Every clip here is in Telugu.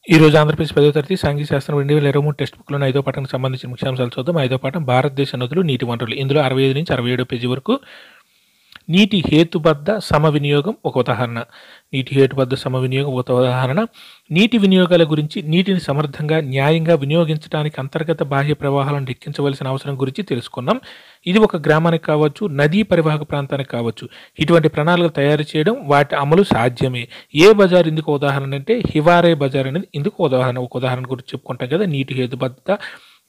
ఈరోజు ఆంధ్రప్రదేశ్ 10వ తరగతి సాంఘిక శాస్త్రం 2023 టెక్స్ట్ బుక్లోని 5వ పాఠానికి సంబంధించిన ముఖ్యాంశాలు చూద్దాం. 5వ పాఠం భారతదేశ నదులు నీటి వనరులు. ఇందులో 65 నుంచి 67 పేజీ వరకు నీటి హేతుబద్ధ సమవినియోగం ఒక ఉదాహరణ. నీటి హేతుబద్ధ సమవినియోగం ఒక ఉదాహరణ. నీటి వినియోగాల గురించి, నీటిని సమర్థంగా న్యాయంగా వినియోగించడానికి అంతర్గత బాహ్య ప్రవాహాలను లెక్కించవలసిన అవసరం గురించి తెలుసుకున్నాం. ఇది ఒక గ్రామానికి కావచ్చు, నదీ పరివాహక ప్రాంతానికి కావచ్చు. ఇటువంటి ప్రణాళికలు తయారు చేయడం, వాటి అమలు సాధ్యమే. ఏ బజార్ ఇందుకు ఉదాహరణ అంటే హివారే బజార్ అనేది ఇందుకు ఉదాహరణ. ఒక ఉదాహరణ గురించి చెప్పుకుంటాం కదా, నీటి హేతుబద్ధ,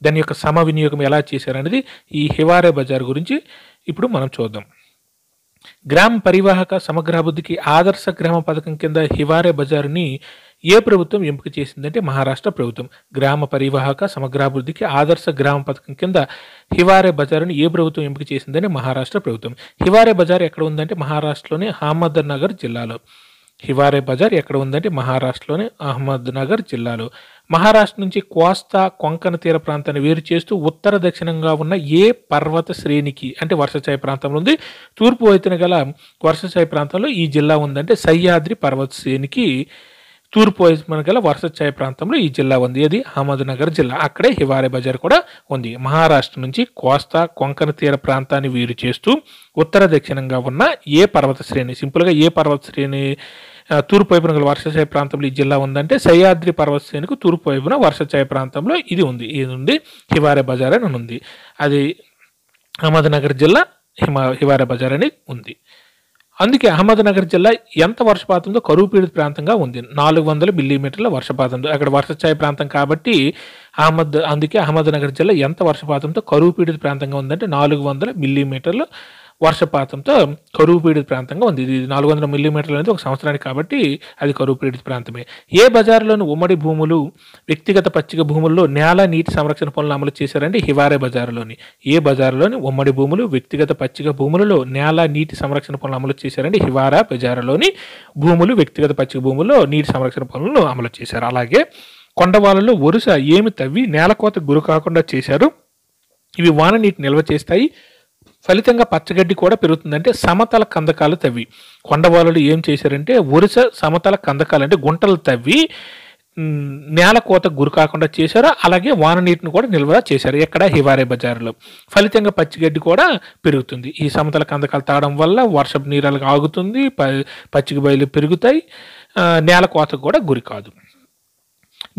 దాని యొక్క సమ వినియోగం ఎలా చేశారనేది ఈ హివారే బజార్ గురించి ఇప్పుడు మనం చూద్దాం. గ్రామ పరివాహక సమగ్రాభివృద్ధికి ఆదర్శ గ్రామ పథకం కింద హివారే బజారుని ఏ ప్రభుత్వం ఎంపిక చేసిందంటే మహారాష్ట్ర ప్రభుత్వం. గ్రామ పరివాహక సమగ్రాభివృద్ధికి ఆదర్శ గ్రామ పథకం కింద హివారే బజారుని ఏ ప్రభుత్వం ఎంపిక చేసిందంటే మహారాష్ట్ర ప్రభుత్వం. హివారే బజార్ ఎక్కడ ఉందంటే మహారాష్ట్రలోని అహ్మద్నగర్ జిల్లాలో. హివారే బజార్ ఎక్కడ ఉందంటే మహారాష్ట్రలోని అహ్మద్నగర్ జిల్లాలో. మహారాష్ట్ర నుంచి కోస్తా కొంకణ తీర ప్రాంతాన్ని వేరు చేస్తూ ఉత్తర దక్షిణంగా ఉన్న ఏ పర్వత శ్రేణికి అంటే వర్షఛాయ ప్రాంతంలో ఉంది. తూర్పు వైపున గల వర్షఛాయ ప్రాంతంలో ఈ జిల్లా ఉందంటే సహ్యాద్రి పర్వత శ్రేణికి తూర్పు వైపున గల వర్షఛాయ ప్రాంతంలో ఈ జిల్లా ఉంది. అది అహ్మద్నగర్ జిల్లా. అక్కడే హివారే బజార్ కూడా ఉంది. మహారాష్ట్ర నుంచి కోస్తా కొంకణ తీర ప్రాంతాన్ని వేరు చేస్తూ ఉత్తర దక్షిణంగా ఉన్న ఏ పర్వత శ్రేణి, సింపుల్గా ఏ పర్వత శ్రేణి తూర్పు వైపున గల వర్షఛాయ ప్రాంతంలో ఈ జిల్లా ఉందంటే సహ్యాద్రి పర్వత శ్రేణికి తూర్పు వైపున వర్షఛాయ ప్రాంతంలో ఇది ఉంది హివారే బజార్ అని ఉంది. అది అహ్మద్నగర్ జిల్లా హివారే బజార్ అని ఉంది. అందుకే అహ్మద్నగర్ జిల్లా ఎంత వర్షపాతంతో కరువు పీడిత ప్రాంతంగా ఉంది. 400 మిల్లీమీటర్ల వర్షపాతంతో. అక్కడ వర్షఛాయ ప్రాంతం కాబట్టి అందుకే అహ్మద్నగర్ జిల్లా ఎంత వర్షపాతంతో కరువు పీడిత ప్రాంతంగా ఉందంటే 400 మిల్లీమీటర్లు వర్షపాతంతో కరువు పీడిత ప్రాంతంగా ఉంది. ఇది 400 మిల్లీమీటర్లు అనేది ఒక సంవత్సరానికి కాబట్టి అది కరువు పీడిత ప్రాంతమే. ఏ బజార్లోని ఉమ్మడి భూములు, వ్యక్తిగత పచ్చిక భూముల్లో నేల నీటి సంరక్షణ పనులు అమలు చేశారంటే హివారే బజారులోని. ఏ బజారులోని ఉమ్మడి భూములు, వ్యక్తిగత పచ్చిక భూములలో నేల నీటి సంరక్షణ పనులు అమలు చేశారంటే హివారా బజారులోని భూములు, వ్యక్తిగత పచ్చిక భూముల్లో నీటి సంరక్షణ పనులను అమలు చేశారు. అలాగే కొండవాళ్ళలో వరుస ఏమి తవ్వి నేలకోత గురి కాకుండా చేశారు. ఇవి వాన నీటి నిల్వ చేస్తాయి. ఫలితంగా పచ్చగడ్డి కూడా పెరుగుతుందంటే సమతల కందకాలు తవ్వి. కొండవాళ్ళు ఏం చేశారంటే వరుస సమతల కందకాలు అంటే గుంటలు తవ్వి నేల కోత గురి కాకుండా చేశారు. అలాగే వాన నీటిని కూడా నిల్వ చేశారు. ఎక్కడ హివారే బజార్లో. ఫలితంగా పచ్చిగడ్డి కూడా పెరుగుతుంది. ఈ సమతల కందకాలు తాగడం వల్ల వర్షపు నీరాలకు ఆగుతుంది, పచ్చిక బయలు పెరుగుతాయి, నేల కోత కూడా గురి కాదు.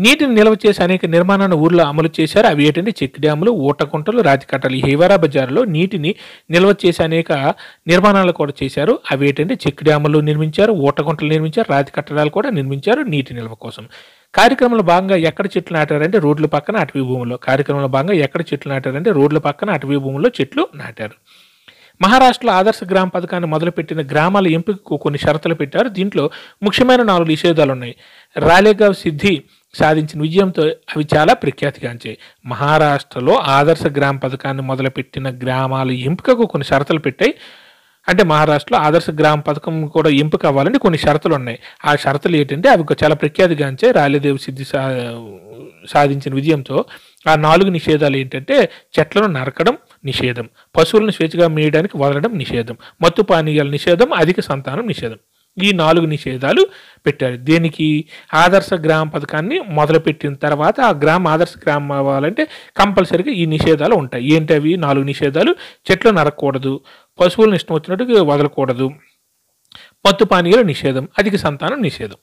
నీటిని నిల్వ చేసి అనేక నిర్మాణాలను ఊర్లో అమలు చేశారు. అవి ఏంటంటే చెక్ డ్యాములు, ఊటకుంటలు, రాతికట్టలు. ఈ హివారా బజార్లో నీటిని నిల్వ చేసి అనేక నిర్మాణాలు కూడా చేశారు. అవి ఏంటంటే చెక్ డ్యాములు నిర్మించారు, ఊటకుంటలు నిర్మించారు, రాతి కట్టడాలు కూడా నిర్మించారు నీటి నిల్వ కోసం. కార్యక్రమంలో భాగంగా ఎక్కడ చెట్లు నాటారంటే రోడ్ల పక్కన అటవీ భూముల్లో. కార్యక్రమంలో భాగంగా ఎక్కడ చెట్లు నాటారంటే రోడ్ల పక్కన అటవీ భూముల్లో చెట్లు నాటారు. మహారాష్ట్రలో ఆదర్శ గ్రామ పథకాన్ని మొదలుపెట్టిన గ్రామాల ఎంపికకు కొన్ని షరతులు పెట్టారు. దీంట్లో ముఖ్యమైన 4 నిషేధాలు ఉన్నాయి. రాలేగావ్ సిద్ధి సాధించిన విజయంతో అవి చాలా ప్రఖ్యాతిగాంచాయి. మహారాష్ట్రలో ఆదర్శ గ్రామ పథకాన్ని మొదలుపెట్టిన గ్రామాల ఎంపికకు కొన్ని షరతులు పెట్టాయి. అంటే మహారాష్ట్రలో ఆదర్శ గ్రామ పథకం కూడా ఎంపిక అవ్వాలంటే కొన్ని షరతులు ఉన్నాయి. ఆ షరతులు ఏంటంటే అవి చాలా ప్రఖ్యాతిగాంచాయి. రాలేదేవ్ సిద్ధి సాధించిన విజయంతో ఆ 4 నిషేధాలు ఏంటంటే చెట్లను నరకడం నిషేధం, పశువులను స్వేచ్ఛగా మేయడానికి వదలడం నిషేధం, మత్తు పానీయాల నిషేధం, అధిక సంతానం నిషేధం. ఈ 4 నిషేధాలు పెట్టారు. దేనికి? ఆదర్శ గ్రామ పథకాన్ని మొదలుపెట్టిన తర్వాత ఆ గ్రామం ఆదర్శ గ్రామం అవ్వాలంటే కంపల్సరీగా ఈ నిషేధాలు ఉంటాయి. ఏంటి అవి 4 నిషేధాలు? చెట్లు నరకకూడదు, పశువులను ఇష్టం వచ్చినట్టు వదలకూడదు, మత్తు పానీయాల నిషేధం, అధిక సంతానం నిషేధం.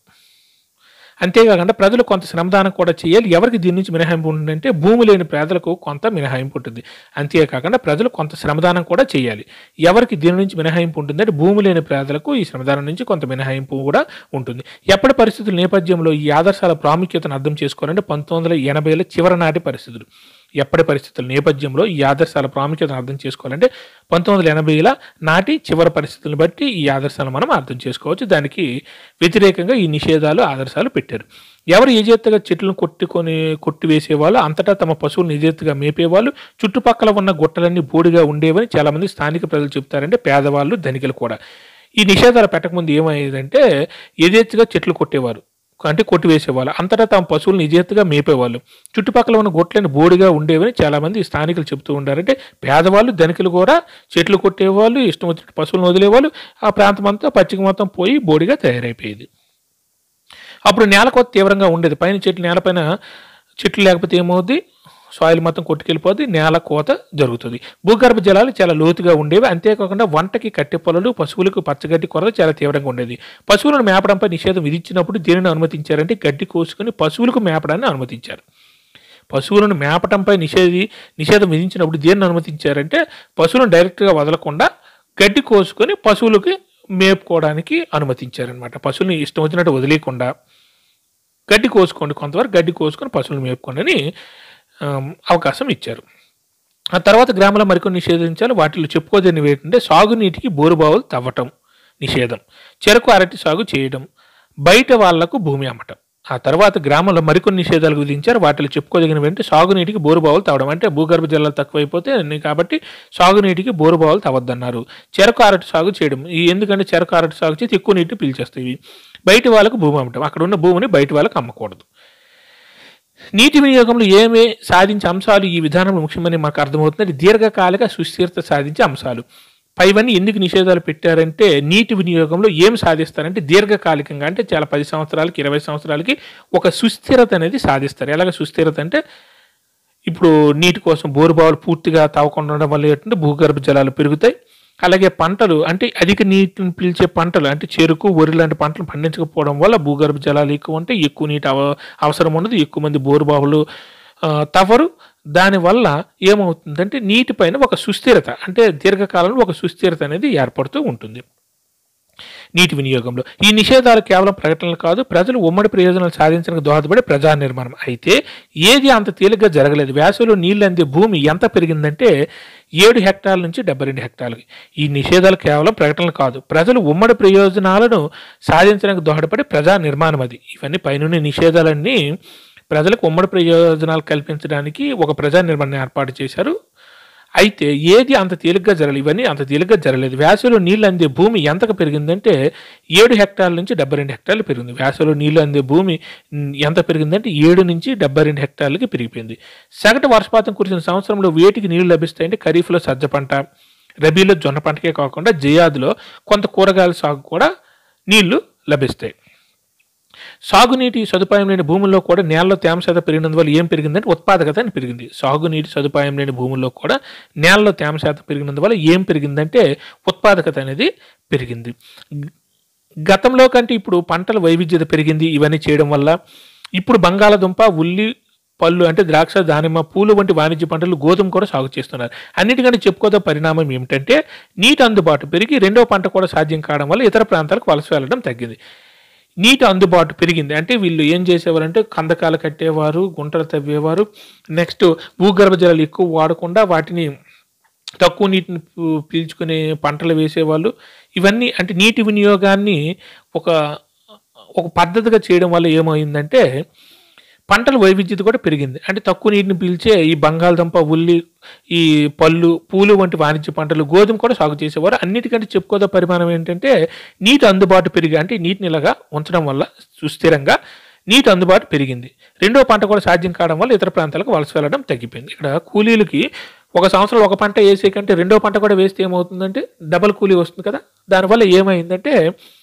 అంతేకాకుండా ప్రజలు కొంత శ్రమదానం కూడా చేయాలి. ఎవరికి దీని నుంచి మినహాయింపు ఉంటుందంటే భూమి లేని పేదలకు కొంత మినహాయింపు ఉంటుంది. అంతేకాకుండా ప్రజలు కొంత శ్రమదానం కూడా చేయాలి. ఎవరికి దీని నుంచి మినహాయింపు ఉంటుందంటే భూమి లేని పేదలకు ఈ శ్రమదానం నుంచి కొంత మినహాయింపు కూడా ఉంటుంది. ఎప్పటి పరిస్థితుల నేపథ్యంలో ఈ ఆదర్శాల ప్రాముఖ్యతను అర్థం చేసుకోవాలంటే 1980ల చివరి నాటి పరిస్థితులు. ఎప్పటి పరిస్థితుల నేపథ్యంలో ఈ ఆదర్శాల ప్రాముఖ్యతను అర్థం చేసుకోవాలంటే 1980ల నాటి చివరి పరిస్థితులను బట్టి ఈ ఆదర్శాలను మనం అర్థం చేసుకోవచ్చు. దానికి వ్యతిరేకంగా ఈ నిషేధాలు, ఆదర్శాలు పెట్టారు. ఎవరు యజేత్తగా చెట్లను కొట్టివేసేవాళ్ళు, అంతటా తమ పశువులను యజేత్తగా మేపేవాళ్ళు, చుట్టుపక్కల ఉన్న గుట్టలన్నీ బోడిగా ఉండేవని చాలామంది స్థానిక ప్రజలు చెప్తారంటే పేదవాళ్ళు, ధనికులు కూడా. ఈ నిషేధాలు పెట్టకముందు ఏమయ్యేదంటే యజేత్తగా చెట్లు కొట్టేవారు, అంటే కొట్టివేసేవాళ్ళు, అంతటా తమ పశువులను నిజేత్తగా మేపేవాళ్ళు, చుట్టుపక్కల ఉన్న గొట్లని బోడిగా ఉండేవని చాలామంది స్థానికులు చెప్తూ ఉండారంటే పేదవాళ్ళు, ధనికులు కూడా చెట్లు కొట్టేవాళ్ళు, ఇష్టం వచ్చినట్టు పశువులను వదిలేవాళ్ళు. ఆ ప్రాంతం అంతా పచ్చిక మొత్తం పోయి బోడిగా తయారైపోయేది. అప్పుడు నేల కోత తీవ్రంగా ఉండేది. పైన నేలపైన చెట్లు లేకపోతే ఏమవుద్ది, సాయిల్ మొత్తం కొట్టుకెళ్ళిపోద్ది, నేల కోత జరుగుతుంది. భూగర్భ జలాలు చాలా లోతుగా ఉండేవి. అంతేకాకుండా వంటకి కట్టె పొలాలు, పశువులకు పచ్చగడ్డి కొరత చాలా తీవ్రంగా ఉండేది. పశువులను మేపడంపై నిషేధం విధించినప్పుడు దేనిని అనుమతించారంటే గడ్డి కోసుకుని పశువులకు మేపడాన్ని అనుమతించారు. పశువులను మేపటంపై నిషేధం విధించినప్పుడు దేన్ని అనుమతించారంటే పశువులను డైరెక్ట్గా వదలకుండా గడ్డి కోసుకొని పశువులకి మేపుకోవడానికి అనుమతించారనమాట. పశువుని ఇష్టం వచ్చినట్టు వదిలేయకుండా గడ్డి కోసుకోండి, కొంతవరకు గడ్డి కోసుకొని పశువులు మేపుకోండి అని అవకాశం ఇచ్చారు. ఆ తర్వాత గ్రామంలో మరికొన్ని నిషేధించాలి. వాటిలో చెప్పుకోదగినవి ఏంటంటే సాగునీటికి బోరుబావులు తవ్వటం నిషేధం, చెరకు అరటి సాగు చేయడం, బయట వాళ్లకు భూమి అమ్మటం. ఆ తర్వాత గ్రామంలో మరికొన్ని నిషేధాలు విధించారు. వాటిలో చెప్పుకోదగినవి ఏంటంటే సాగునీటికి బోరుబావులు తవ్వడం, అంటే భూగర్భ జలాలు తక్కువైపోతే కాబట్టి సాగునీటికి బోరుబావులు తవ్వద్దన్నారు. చెరకు అరటి సాగు చేయడం, ఎందుకంటే చెరకు అరటి సాగు చేసి ఎక్కువ నీటిని పీల్చేస్తాయి. బయట వాళ్ళకు భూమి అమ్మటం, అక్కడ ఉన్న భూమిని బయట వాళ్ళకు అమ్మకూడదు. నీటి వినియోగంలో ఏమే సాధించే అంశాలు ఈ విధానంలో ముఖ్యమని మాకు అర్థమవుతుంది. దీర్ఘకాలిక సుస్థిరత సాధించే అంశాలు. పైవన్నీ ఎందుకు నిషేధాలు పెట్టారంటే నీటి వినియోగంలో ఏం సాధిస్తారంటే దీర్ఘకాలికంగా, అంటే చాలా 10 సంవత్సరాలకి 20 సంవత్సరాలకి ఒక సుస్థిరత అనేది సాధిస్తారు. ఎలాగ సుస్థిరత అంటే ఇప్పుడు నీటి కోసం బోరుబావులు పూర్తిగా తవ్వకుండా ఉండడం వల్ల ఏంటంటే భూగర్భ జలాలు పెరుగుతాయి. అలాగే పంటలు, అంటే అధిక నీటిని పీల్చే పంటలు అంటే చెరుకు, వరి లాంటి పంటలు పండించకపోవడం వల్ల భూగర్భ జలాలు ఎక్కువ ఉంటే ఎక్కువ నీటి అవసరం ఉండదు, ఎక్కువ మంది బోరుబావులు తవ్వరు. దానివల్ల ఏమవుతుందంటే నీటిపైన ఒక సుస్థిరత, అంటే దీర్ఘకాలంలో ఒక సుస్థిరత అనేది ఏర్పడుతూ ఉంటుంది నీటి వినియోగంలో. ఈ నిషేధాలు కేవలం ప్రకటనలు కాదు, ప్రజలు ఉమ్మడి ప్రయోజనాలు సాధించడానికి దోహదపడే ప్రజా నిర్మాణం. అయితే ఏది అంత తేలిగ్గా జరగలేదు. వేసవిలో నీళ్ళు అందే భూమి ఎంత పెరిగిందంటే 7 హెక్టార్ల నుంచి 72 హెక్టార్లకి. ఈ నిషేధాలు కేవలం ప్రకటనలు కాదు, ప్రజలు ఉమ్మడి ప్రయోజనాలను సాధించడానికి దోహదపడే ప్రజా నిర్మాణం అది. ఇవన్నీ పైన నిషేధాలన్నీ ప్రజలకు ఉమ్మడి ప్రయోజనాలు కల్పించడానికి ఒక ప్రజా నిర్మాణాన్ని ఏర్పాటు చేశారు. అయితే ఏది అంత తేలిగ్గా జరగలేదు, ఇవన్నీ అంత తేలిగ్గా జరగలేదు. వేసవిలో నీళ్ళు అందే భూమి ఎంతకు పెరిగిందంటే 7 హెక్టార్ల నుంచి 72 హెక్టార్లు పెరిగింది. వేసవిలో నీళ్ళు అందే భూమి ఎంత పెరిగిందంటే 7 నుంచి 72 హెక్టార్లకి పెరిగిపోయింది. సగటు వర్షపాతం కురిసిన సంవత్సరంలో వేటికి నీళ్లు లభిస్తాయంటే ఖరీఫ్లో సజ్జ పంట, రబీలో జొన్న పంటకే కాకుండా జయాదిలో కొంత కూరగాయల సాగు కూడా నీళ్లు లభిస్తాయి. సాగునీటి సదుపాయం లేని భూముల్లో కూడా నేలలో తేమ శాతం పెరిగినందువల్ల ఏం పెరిగిందంటే ఉత్పాదకత అని పెరిగింది. సాగునీటి సదుపాయం లేని భూముల్లో కూడా నేలలో తేమ శాతం పెరిగినందువల్ల ఏం పెరిగిందంటే ఉత్పాదకత అనేది పెరిగింది. గతంలో కంటే ఇప్పుడు పంటల వైవిధ్యత పెరిగింది. ఇవన్నీ చేయడం వల్ల ఇప్పుడు బంగాళదుంప, ఉల్లి, పళ్ళు అంటే ద్రాక్ష, దానిమ్మ, పూలు వంటి వాణిజ్య పంటలు, గోధుమ కూడా సాగు చేస్తున్నారు. అన్నిటికంటే చెప్పుకోదగ్గ పరిణామం ఏమిటంటే నీటి అందుబాటు పెరిగి రెండో పంట కూడా సాధ్యం కావడం వల్ల ఇతర ప్రాంతాలకు వలస వెళ్ళడం తగ్గింది. నీటి అందుబాటు పెరిగింది, అంటే వీళ్ళు ఏం చేసేవారంటే కందకాలు కట్టేవారు, గుంటలు తవ్వేవారు, నెక్స్ట్ భూగర్భ జలాలు ఎక్కువ వాడకుండా వాటిని తక్కువ నీటిని పీల్చుకునే పంటలు వేసేవాళ్ళు. ఇవన్నీ అంటే నీటి వినియోగాన్ని ఒక పద్ధతిగా చేయడం వల్ల ఏమైందంటే పంటల వైవిధ్యత కూడా పెరిగింది. అంటే తక్కువ నీటిని పీల్చే ఈ బంగాళదుంప, ఉల్లి, ఈ పళ్ళు, పూలు వంటి వాణిజ్య పంటలు, గోధుమ కూడా సాగు చేసేవారు. అన్నిటికంటే చెప్పుకోదగ్గ పరిమాణం ఏంటంటే నీటి అందుబాటు పెరిగి, అంటే నీటిని ఇలాగా ఉంచడం వల్ల సుస్థిరంగా నీటి అందుబాటు పెరిగింది. రెండో పంట కూడా సాధ్యం కావడం వల్ల ఇతర ప్రాంతాలకు వలస వెళ్ళడం తగ్గిపోయింది. ఇక్కడ కూలీలకి ఒక సంవత్సరం ఒక పంట వేసే కంటే రెండో పంట కూడా వేస్తే ఏమవుతుందంటే డబల్ కూలీ వస్తుంది కదా. దానివల్ల ఏమైందంటే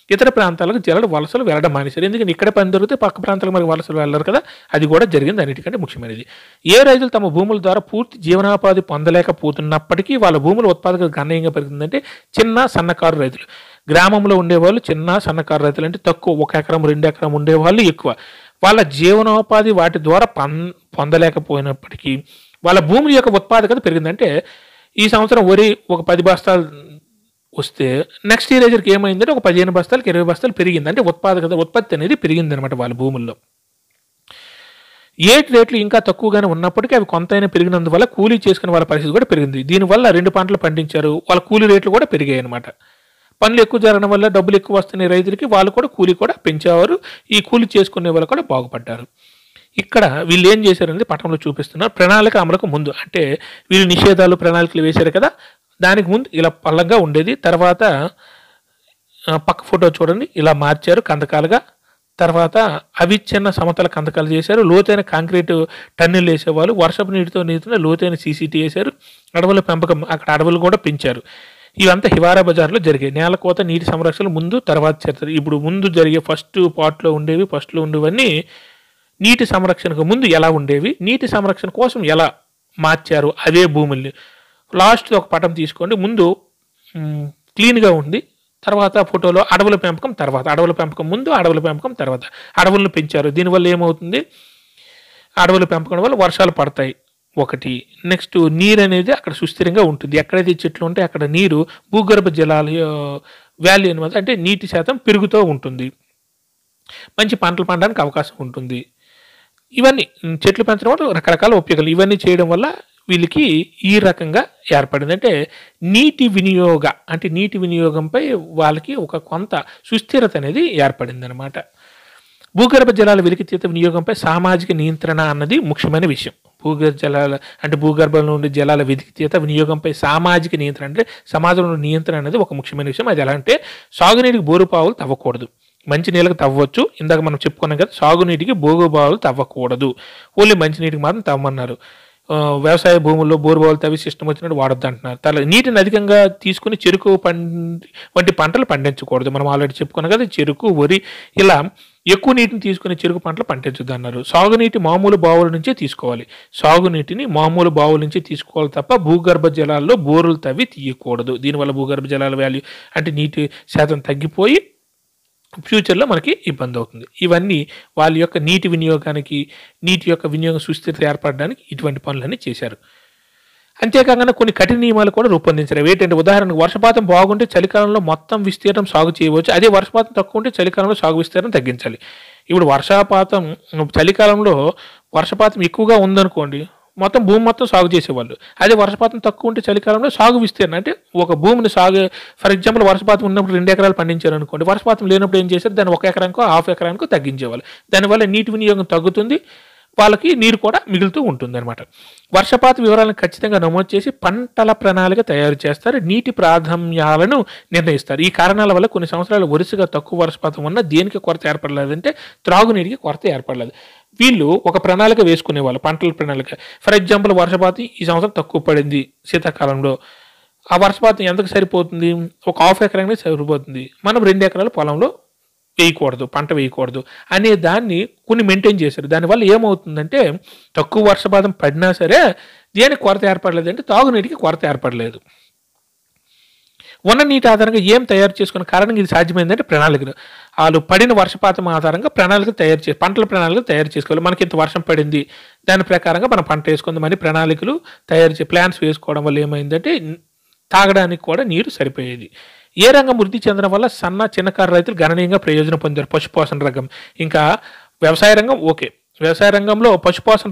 ఇతర ప్రాంతాలకు జనాలు వలసలు వెళ్ళడం మానేశారు. ఎందుకంటే ఇక్కడ పని దొరికితే పక్క ప్రాంతాలకు మరి వలసలు వెళ్ళరు కదా. అది కూడా జరిగింది. అన్నిటికంటే ముఖ్యమైనది, ఏ రైతులు తమ భూముల ద్వారా పూర్తి జీవనోపాధి పొందలేకపోతున్నప్పటికీ వాళ్ళ భూముల ఉత్పాదకత గణనీయంగా పెరుగుతుందంటే చిన్న సన్నకారు రైతులు. గ్రామంలో ఉండేవాళ్ళు చిన్న సన్నకారు రైతులు, అంటే తక్కువ 1 ఎకరం 2 ఎకరం ఉండేవాళ్ళు ఎక్కువ. వాళ్ళ జీవనోపాధి వాటి ద్వారా పొందలేకపోయినప్పటికీ వాళ్ళ భూముల యొక్క ఉత్పాదకత పెరిగిందంటే ఈ సంవత్సరం వరి ఒక 10 బస్తాలు వస్తే నెక్స్ట్ ఇయర్కి ఏమైందంటే ఒక 15 బస్తాలకి 20 బస్తాలు పెరిగింది. అంటే ఉత్పత్తి అనేది పెరిగింది అనమాట వాళ్ళ భూముల్లో. ఏటి రేట్లు ఇంకా తక్కువగానే ఉన్నప్పటికీ అవి కొంతైనా పెరిగినందువల్ల కూలీ చేసుకునే వాళ్ళ పరిస్థితి కూడా పెరిగింది. దీనివల్ల 2 పంటలు పండించారు, వాళ్ళ కూలీ రేట్లు కూడా పెరిగాయి అనమాట. పనులు ఎక్కువ జరగడం వల్ల డబ్బులు ఎక్కువ వస్తున్నాయి రైతులకి, వాళ్ళు కూడా కూలీ కూడా పెంచేవారు. ఈ కూలీ చేసుకునే వాళ్ళు కూడా బాగుపడ్డారు. ఇక్కడ వీళ్ళు ఏం చేశారనేది పట్టణంలో చూపిస్తున్నారు. ప్రణాళిక అమలుకు ముందు, అంటే వీళ్ళు నిషేధాలు ప్రణాళికలు వేశారు కదా, దానికి ముందు ఇలా పల్లంగా ఉండేది. తర్వాత పక్క ఫోటో చూడండి, ఇలా మార్చారు కందకాలుగా. తర్వాత అవిచ్ఛిన్న సమతల కందకాలు చేశారు. లోతైన కాంక్రీట్ టన్నెలు వేసేవాళ్ళు. వర్షపు నీటితో లోతైన సీసీటీ వేశారు. అడవుల పెంపకం, అక్కడ అడవులు కూడా పెంచారు. ఇవంతా హివారా బజార్లో జరిగాయి. నేలకోత, నీటి సంరక్షణ ముందు తర్వాత చర్చ. ఇప్పుడు ముందు జరిగే ఫస్ట్లో ఉండేవన్నీ నీటి సంరక్షణకు ముందు ఎలా ఉండేవి, నీటి సంరక్షణ కోసం ఎలా మార్చారు అవే భూముల్ని. లాస్ట్ ఒక పటం తీసుకోండి. ముందు క్లీన్గా ఉంది, తర్వాత ఫోటోలో అడవుల పెంపకం, తర్వాత అడవుల పెంపకం ముందు, అడవుల పెంపకం తర్వాత. అడవులను పెంచారు, దీనివల్ల ఏమవుతుంది, అడవుల పెంపకం వల్ల వర్షాలు పడతాయి ఒకటి. నెక్స్ట్ నీరు అనేది అక్కడ సుస్థిరంగా ఉంటుంది. ఎక్కడైతే చెట్లు ఉంటే అక్కడ నీరు భూగర్భ జలాల వాల్యూ అనమాట, అంటే నీటి శాతం పెరుగుతూ ఉంటుంది, మంచి పంటలు పండడానికి అవకాశం ఉంటుంది. ఇవన్నీ చెట్లు పెంచడం వల్ల రకరకాల ఉపయోగాలు. ఇవన్నీ చేయడం వల్ల వీళ్ళకి ఈ రకంగా ఏర్పడింది. అంటే నీటి వినియోగంపై వాళ్ళకి ఒక కొంత సుస్థిరత అనేది ఏర్పడింది అనమాట. భూగర్భ జలాల వెలికితీత వినియోగంపై సామాజిక నియంత్రణ అన్నది ముఖ్యమైన విషయం. భూగర్భంలో ఉండే జలాల వెలికితీత వినియోగంపై సామాజిక నియంత్రణ, అంటే సమాజంలో నియంత్రణ అనేది ఒక ముఖ్యమైన విషయం. అది ఎలా అంటే, సాగునీటికి బోరుబావులు తవ్వకూడదు, మంచినీళ్ళకి తవ్వచ్చు. ఇందాక మనం చెప్పుకున్నాం కదా, సాగునీటికి బోరుబావులు తవ్వకూడదు, ఓన్లీ మంచినీటికి మాత్రం తవ్వమన్నారు. వ్యవసాయ భూముల్లో బోరుబావులు తవ్వి సిస్టమ్ వచ్చినట్టు వాడొద్దు అంటున్నారు. నీటిని అధికంగా తీసుకుని చెరుకు వంటి పంటలు పండించకూడదు. మనం ఆల్రెడీ చెప్పుకున్నాం కదా, చెరుకు, వరి ఇలా ఎక్కువ నీటిని తీసుకుని చెరుకు పంటలు పండించొద్దు అన్నారు. సాగునీటి మామూలు బావుల నుంచే తీసుకోవాలి, తప్ప భూగర్భ జలాల్లో బోరులు తవ్వి తీయకూడదు. దీనివల్ల భూగర్భ జలాల వాల్యూ, అంటే నీటి శాతం తగ్గిపోయి ఫ్యూచర్లో మనకి ఇబ్బంది అవుతుంది. ఇవన్నీ వాళ్ళ యొక్క నీటి యొక్క వినియోగం సుస్థిరత ఏర్పడడానికి ఇటువంటి పనులన్నీ చేశారు. అంతేకాకుండా కొన్ని కఠిన నియమాలు కూడా రూపొందించారు. ఏంటంటే, ఉదాహరణకు వర్షపాతం బాగుంటే చలికాలంలో మొత్తం విస్తీర్ణం సాగు చేయవచ్చు, అదే వర్షపాతం తక్కువ ఉంటే చలికాలంలో సాగు విస్తీర్ణం తగ్గించాలి. ఇప్పుడు చలికాలంలో వర్షపాతం ఎక్కువగా ఉందనుకోండి, మొత్తం భూమి మొత్తం సాగు చేసేవాళ్ళు. అదే వర్షపాతం తక్కువ ఉంటే చలికాలంలో సాగు విస్తీర్ణం, అంటే ఒక భూమిని ఫర్ ఎగ్జాంపుల్ వర్షపాతం ఉన్నప్పుడు 2 ఎకరాలు పండించారు అనుకోండి, వర్షపాతం లేనప్పుడు ఏం చేశారు, దాన్ని 1 ఎకరానికో 1/2 ఎకరానికో తగ్గించేవాళ్ళు. దానివల్ల నీటి వినియోగం తగ్గుతుంది, వాళ్ళకి నీరు కూడా మిగులుతూ ఉంటుంది అనమాట. వర్షపాత వివరాలను ఖచ్చితంగా నమోదు చేసి పంటల ప్రణాళిక తయారు చేస్తారు, నీటి ప్రాధాన్యాలను నిర్ణయిస్తారు. ఈ కారణాల వల్ల కొన్ని సంవత్సరాలు వరుసగా తక్కువ వర్షపాతం ఉన్న దేనికి కొరత ఏర్పడలేదంటే త్రాగునీటికి కొరత ఏర్పడలేదు. వీళ్ళు ఒక ప్రణాళిక వేసుకునేవాళ్ళు, పంటల ప్రణాళిక. ఫర్ ఎగ్జాంపుల్, వర్షపాతం ఈ సంవత్సరం తక్కువ పడింది శీతాకాలంలో, ఆ వర్షపాతం ఎంతకు సరిపోతుంది, ఒక 1/2 ఎకరానికి సరిపోతుంది, మనం 2 ఎకరాల పొలంలో పంట వేయకూడదు అనే దాన్ని కొన్ని మెయింటైన్ చేశారు. దానివల్ల ఏమవుతుందంటే, తక్కువ వర్షపాతం పడినా సరే దేనికి కొరత ఏర్పడలేదు, అంటే తాగునీటికి కొరత ఏర్పడలేదు. ఉన్న నీటి ఆధారంగా ఏం తయారు చేసుకున్న కారణంగా ఇది సాధ్యమైందంటే ప్రణాళికలు. వాళ్ళు పడిన వర్షపాతం ఆధారంగా పంటల ప్రణాళికలు తయారు చేసుకోవాలి. మనకి ఇంత వర్షం పడింది, దాని ప్రకారంగా మనం పంట వేసుకుందామని ప్రణాళికలు ప్లాన్స్ వేసుకోవడం వల్ల ఏమైందంటే, తాగడానికి కూడా నీరు సరిపోయేది. ఏ రంగం వృద్ధి చెందడం వల్ల చిన్నకారు రైతులు గణనీయంగా ప్రయోజనం పొందారు. పశుపోషణ రంగం, ఇంకా వ్యవసాయ రంగం. వ్యవసాయ రంగంలో పశుపోషణ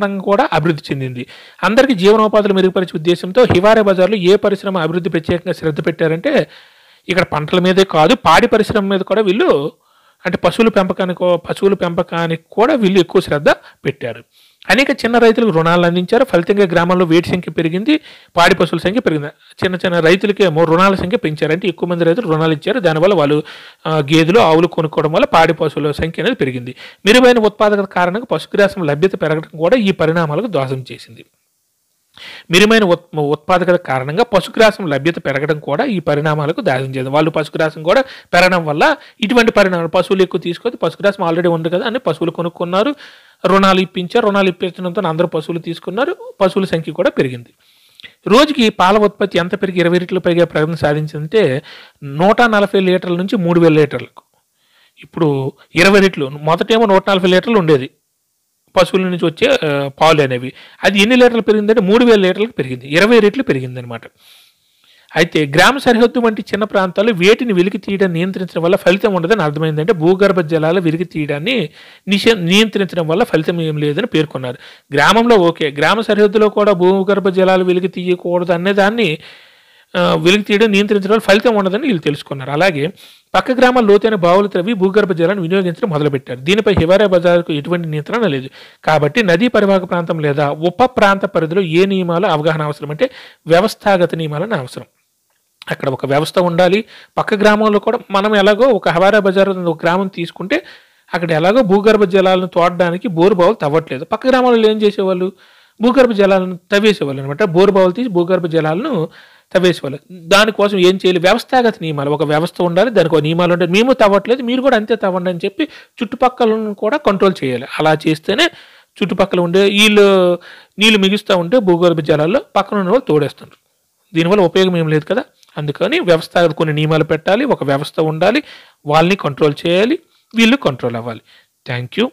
రంగం కూడా అభివృద్ధి చెందింది. అందరికీ జీవనోపాధులు మెరుగుపరిచే ఉద్దేశంతో హివారే బజార్లో ఏ పరిశ్రమ అభివృద్ధి ప్రత్యేకంగా శ్రద్ధ పెట్టారంటే, ఇక్కడ పంటల మీదే కాదు, పాడి పరిశ్రమ మీద కూడా వీళ్ళు, అంటే పశువుల పెంపకానికి కూడా వీళ్ళు ఎక్కువ శ్రద్ధ పెట్టారు. అనేక చిన్న రైతులకు రుణాలు అందించారు. ఫలితంగా గ్రామంలో వేటి సంఖ్య పెరిగింది, పాడి పశువుల సంఖ్య పెరిగింది. చిన్న రైతులకి ఏమో రుణాల సంఖ్య పెంచారు, అంటే ఎక్కువ మంది రైతులు రుణాలు ఇచ్చారు. దానివల్ల వాళ్ళు గేదెలు, ఆవులు కొనుక్కోవడం వల్ల పాడి పశువుల సంఖ్య అనేది పెరిగింది. మెరుగైన ఉత్పాదకత కారణంగా పశుగ్రాసం లభ్యత పెరగడం కూడా ఈ పరిణామాలకు దోహదం చేసింది. మెరుగైన ఉత్పాదకత కారణంగా పశుగ్రాసం లభ్యత పెరగడం కూడా ఈ పరిణామాలకు దారి చేసింది. వాళ్ళు పశుగ్రాసం కూడా పెరగడం వల్ల ఇటువంటి పరిణామాలు, పశువులు ఎక్కువ తీసుకొని, పశుగ్రాసం ఆల్రెడీ ఉంది కదా అని పశువులు కొనుక్కున్నారు, రుణాలు ఇప్పించడంతో అందరూ పశువులు తీసుకున్నారు, పశువుల సంఖ్య కూడా పెరిగింది. రోజుకి పాల ఉత్పత్తి ఎంత పెరిగి 20 రెట్లు పైగా ప్రగతి సాధించిందంటే 140 లీటర్ల నుంచి 3000 లీటర్లకు. ఇప్పుడు 20 రెట్లు. మొదటేమో 140 లీటర్లు ఉండేది పశువుల నుంచి వచ్చే పాలు అనేవి. అది ఎన్ని లీటర్లు పెరిగిందంటే 3000 లీటర్లకు పెరిగింది, 20 రెట్లు పెరిగింది అనమాట. అయితే గ్రామ సరిహద్దు వంటి చిన్న ప్రాంతాల్లో వేటిని వెలికి తీయడాన్ని నియంత్రించడం వల్ల ఫలితం ఉండదని అర్థమైందంటే, భూగర్భ జలాల వెలికి తీయడాన్ని నియంత్రించడం వల్ల ఫలితం ఏం లేదని పేర్కొన్నారు. గ్రామంలో గ్రామ సరిహద్దులో కూడా భూగర్భ జలాలు వెలికి తీయకూడదు అనే దాన్ని వెలికి తీయడం నియంత్రించడం వల్ల ఫలితం ఉండదని వీళ్ళు తెలుసుకున్నారు. అలాగే పక్క గ్రామాల లోతైన బావులు త్రవ్వి భూగర్భ జలాన్ని వినియోగించడం మొదలుపెట్టారు. దీనిపై హివారే బజార్కు ఎటువంటి నియంత్రణ లేదు. కాబట్టి నదీ పరివాహక ప్రాంతం లేదా ఉప ప్రాంత పరిధిలో ఏ నియమాలు అవగాహన అవసరం అంటే వ్యవస్థాగత నియమాలను అవసరం. అక్కడ ఒక వ్యవస్థ ఉండాలి. పక్క గ్రామంలో కూడా మనం ఎలాగో ఒక హివారే బజార్ ఒక గ్రామం తీసుకుంటే అక్కడ ఎలాగో భూగర్భ జలాలను తోడడానికి బోరు బావులు తవ్వట్లేదు. పక్క గ్రామాలలో ఏం చేసేవాళ్ళు, భూగర్భ జలాలను తవ్వేసేవాళ్ళు అనమాట. బోరు బావులు తీసి భూగర్భ జలాలను తవ్వేసేవాళ్ళు. దానికోసం ఏం చేయాలి, వ్యవస్థాగత నియమాలు, ఒక వ్యవస్థ ఉండాలి, దానికి ఒక నియమాలు ఉంటాయి. మేము తవ్వట్లేదు, మీరు కూడా అంతే తవ్వండి అని చెప్పి చుట్టుపక్కలను కూడా కంట్రోల్ చేయాలి. అలా చేస్తేనే చుట్టుపక్కల ఉండే నీళ్ళు మిగుస్తూ ఉంటే భూగర్భ జలాల్లో పక్కన ఉన్న వాళ్ళు తోడేస్తున్నారు. దీనివల్ల ఉపయోగం ఏం లేదు కదా. అందుకని వ్యవస్థ కొన్ని నియమాలు పెట్టాలి, ఒక వ్యవస్థ ఉండాలి, వాళ్ళని కంట్రోల్ చేయాలి, వీళ్ళు కంట్రోల్ అవ్వాలి. Thank you.